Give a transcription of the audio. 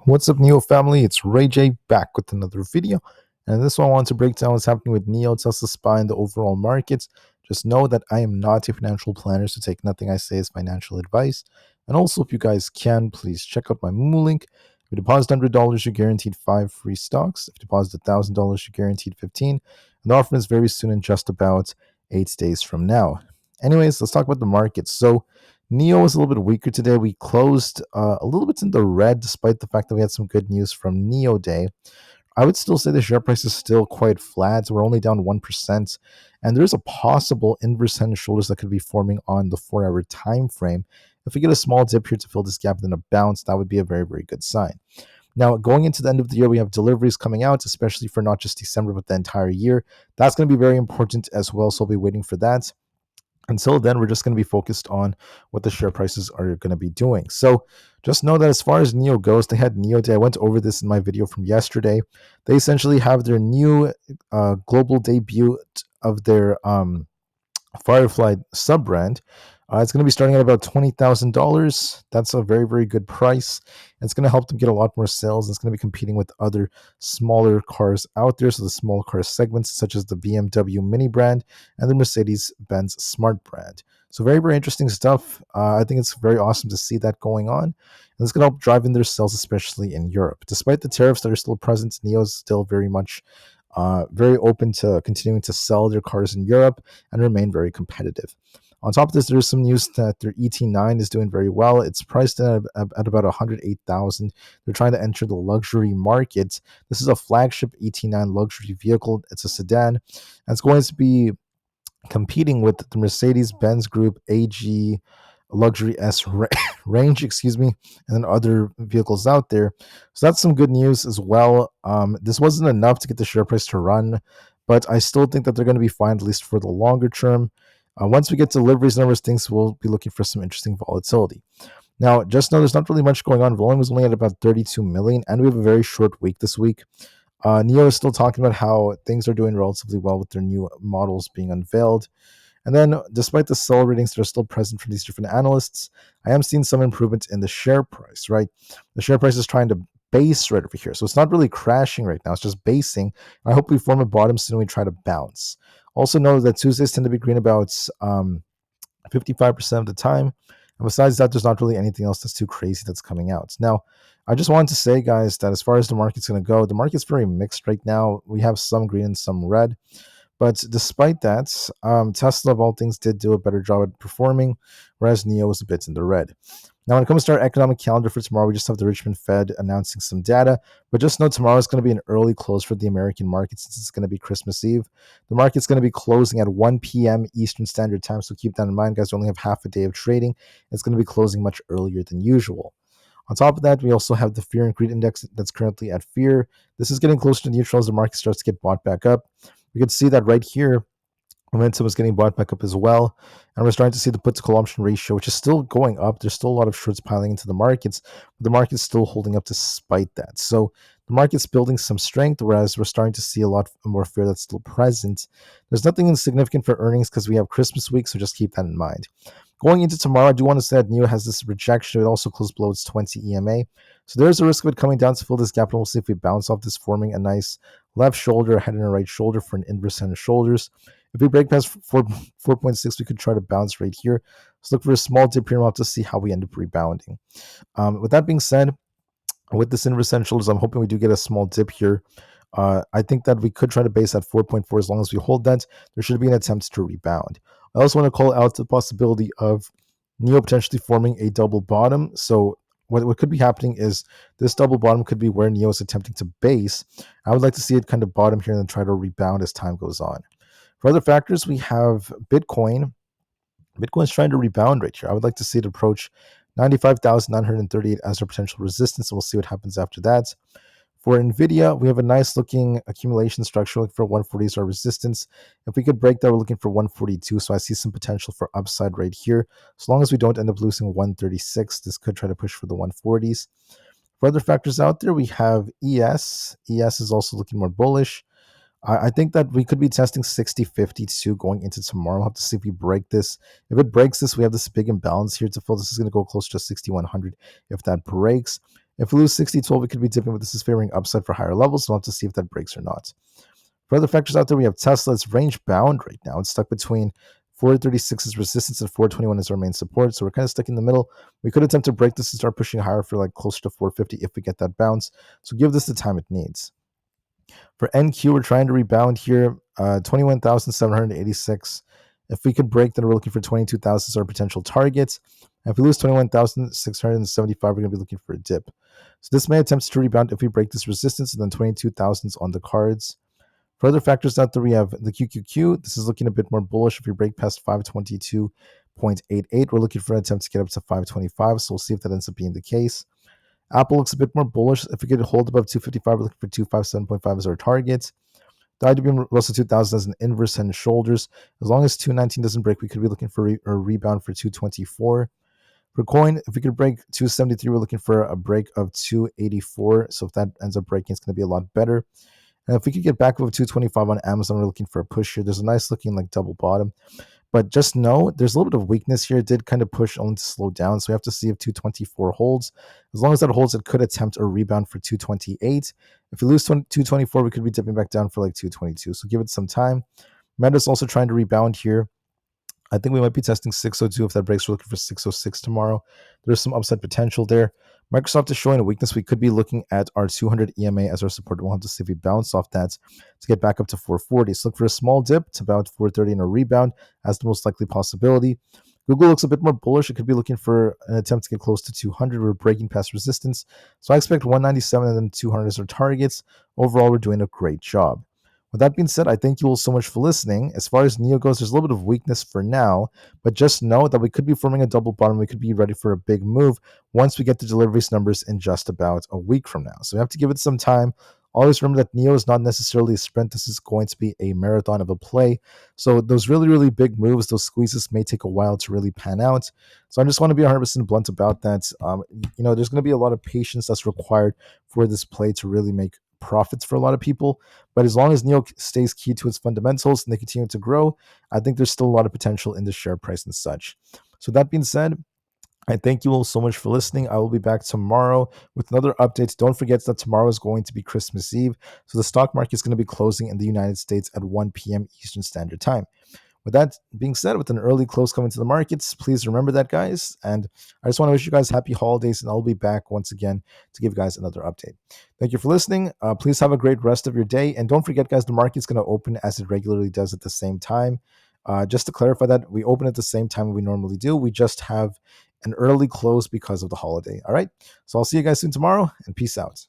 What's up, NIO family? It's Rey-Jay back with another video. And in this one, I want to break down what's happening with NIO, Tesla, SPY, and the overall markets. Just know that I am not a financial planner, so take nothing I say as financial advice. And also, if you guys can, please check out my Moo link. If you deposit $100, you're guaranteed 5 free stocks. If you deposit $1,000, you're guaranteed 15. And the offer is very soon, in just about 8 days from now. Anyways, let's talk about the markets. So NIO was a little bit weaker today. We closed a little bit in the red, despite the fact that we had some good news from NIO Day. I would still say the share price is still quite flat. We're only down 1%, and there's a possible inverse head and shoulders that could be forming on the 4-hour time frame. If we get a small dip here to fill this gap and then a bounce, that would be a very, very good sign. Now, going into the end of the year, we have deliveries coming out, especially for not just December, but the entire year. That's going to be very important as well, so I'll be waiting for that. Until then, we're just going to be focused on what the share prices are going to be doing. So just know that as far as NIO goes, they had NIO Day. I went over this in my video from yesterday. They essentially have their new global debut of their Firefly sub-brand. It's going to be starting at about $20,000. That's a very, very good price. It's going to help them get a lot more sales. It's going to be competing with other smaller cars out there, so the small car segments such as the BMW Mini brand and the Mercedes-Benz Smart brand. So very, very interesting stuff. I think it's very awesome to see that going on. And it's going to help drive in their sales, especially in Europe. Despite the tariffs that are still present, NIO is still very much very open to continuing to sell their cars in Europe and remain very competitive. On top of this, there's some news that their ET9 is doing very well. It's priced at about $108,000. They're trying to enter the luxury market. This is a flagship ET9 luxury vehicle. It's a sedan, and it's going to be competing with the Mercedes-Benz Group AG Luxury S range, and then other vehicles out there. So that's some good news as well. This wasn't enough to get the share price to run, but I still think that they're going to be fine, at least for the longer term. Once we get deliveries numbers, things will be looking for some interesting volatility. Now, just know there's not really much going on. Volume is only at about 32 million, and we have a very short week this week. NIO is still talking about how things are doing relatively well with their new models being unveiled. And then, despite the sell ratings that are still present from these different analysts, I am seeing some improvement in the share price, right? The share price is trying to base right over here. So it's not really crashing right now. It's just basing. I hope we form a bottom soon and we try to bounce. Also know that Tuesdays tend to be green about 55% of the time. And besides that, there's not really anything else that's too crazy that's coming out. Now, I just wanted to say, guys, that as far as the market's going to go, the market's very mixed right now. We have some green and some red. But despite that, Tesla, of all things, did do a better job at performing, whereas NIO was a bit in the red. Now, when it comes to our economic calendar for tomorrow, we just have the Richmond Fed announcing some data. But just know tomorrow is going to be an early close for the American market since it's going to be Christmas Eve. The market's going to be closing at 1 p.m. Eastern Standard Time, so keep that in mind, guys. We only have half a day of trading. It's going to be closing much earlier than usual. On top of that, we also have the Fear and Greed Index that's currently at fear. This is getting closer to neutral as the market starts to get bought back up. We can see that right here, momentum is getting bought back up as well. And we're starting to see the put to call option ratio, which is still going up. There's still a lot of shorts piling into the markets, but the market's still holding up despite that. So the market's building some strength, whereas we're starting to see a lot more fear that's still present. There's nothing insignificant for earnings because we have Christmas week, so just keep that in mind. Going into tomorrow, I do want to say that NIO has this rejection. It also closed below its 20 EMA. So there's a risk of it coming down to fill this gap, and we'll see if we bounce off this, forming a nice left shoulder, head and a right shoulder for an inverse head and shoulders. If we break past 4.6, we could try to bounce right here. Let's look for a small dip here, and we'll have to see how we end up rebounding. With that being said, with this inverse head and shoulders, I'm hoping we do get a small dip here. I think that we could try to base at 4.4 as long as we hold that. There should be an attempt to rebound. I also want to call out the possibility of NIO potentially forming a double bottom. So what could be happening is this double bottom could be where NIO is attempting to base. I would like to see it kind of bottom here and then try to rebound as time goes on. For other factors, we have Bitcoin. Bitcoin's trying to rebound right here. I would like to see it approach 95,938 as our potential resistance, and we'll see what happens after that. For Nvda, we have a nice looking accumulation structure looking for 140 as our resistance. If we could break that, we're looking for 142. So I see some potential for upside right here. As long as we don't end up losing 136, this could try to push for the 140s. For other factors out there, we have ES. ES is also looking more bullish. I think that we could be testing 60.52 going into tomorrow. We'll have to see if we break this. If it breaks this, we have this big imbalance here to fill. This is going to go close to 6,100 if that breaks. If we lose 60.12, we could be dipping, but this is favoring upside for higher levels, so we'll have to see if that breaks or not. For other factors out there, we have Tesla. It's range bound right now. It's stuck between 436 is resistance and 421 is our main support. So we're kind of stuck in the middle. We could attempt to break this and start pushing higher for like closer to 450 if we get that bounce. So give this the time it needs. For NQ, we're trying to rebound here, 21,786. If we could break, then we're looking for 22,000 as our potential targets. And if we lose 21,675, we're going to be looking for a dip. So this may attempt to rebound if we break this resistance, and then 22,000 on the cards. For other factors out there, we have the QQQ. This is looking a bit more bullish. If we break past 522.88, we're looking for an attempt to get up to 525. So we'll see if that ends up being the case. Aapl looks a bit more bullish. If we could hold above 255, we're looking for 257.5 as our target. The IWM Russell 2000 as an inverse head and shoulders. As long as 219 doesn't break, we could be looking for a rebound for 224. For coin, if we could break 273, we're looking for a break of 284. So if that ends up breaking, it's going to be a lot better. And if we could get back above 225 on Amazon, we're looking for a push here. There's a nice looking like double bottom. But just know there's a little bit of weakness here. It did kind of push only to slow down. So we have to see if 224 holds. As long as that holds, it could attempt a rebound for 228. If we lose 224, we could be dipping back down for like 222. So give it some time. Meta's also trying to rebound here. I think we might be testing 602 if that breaks. We're looking for 606 tomorrow. There's some upside potential there. Microsoft is showing a weakness. We could be looking at our 200 EMA as our support. We'll have to see if we bounce off that to get back up to 440. So look for a small dip to about 430 and a rebound as the most likely possibility. Google looks a bit more bullish. It could be looking for an attempt to get close to 200. We're breaking past resistance. So I expect 197 and then 200 as our targets. Overall, we're doing a great job. With that being said, I thank you all so much for listening. As far as NIO goes, there's a little bit of weakness for now, but just know that we could be forming a double bottom. We could be ready for a big move once we get the deliveries numbers in just about a week from now. So we have to give it some time. Always remember that NIO is not necessarily a sprint. This is going to be a marathon of a play. So those really, really big moves, those squeezes may take a while to really pan out. So I just want to be 100% blunt about that. There's going to be a lot of patience that's required for this play to really make profits for a lot of people. But as long as NIO stays key to its fundamentals and they continue to grow, I think there's still a lot of potential in the share price and such. So that being said, I thank you all so much for listening. I will be back tomorrow with another update. Don't forget that tomorrow is going to be Christmas Eve. So the stock market is going to be closing in the United States at 1 p.m. Eastern Standard Time. With that being said, with an early close coming to the markets, please remember that, guys. And I just want to wish you guys happy holidays, and I'll be back once again to give you guys another update. Thank you for listening. Please have a great rest of your day. And don't forget, guys, the market's going to open as it regularly does at the same time. Just to clarify that, we open at the same time we normally do. We just have an early close because of the holiday. All right. So I'll see you guys soon tomorrow, and peace out.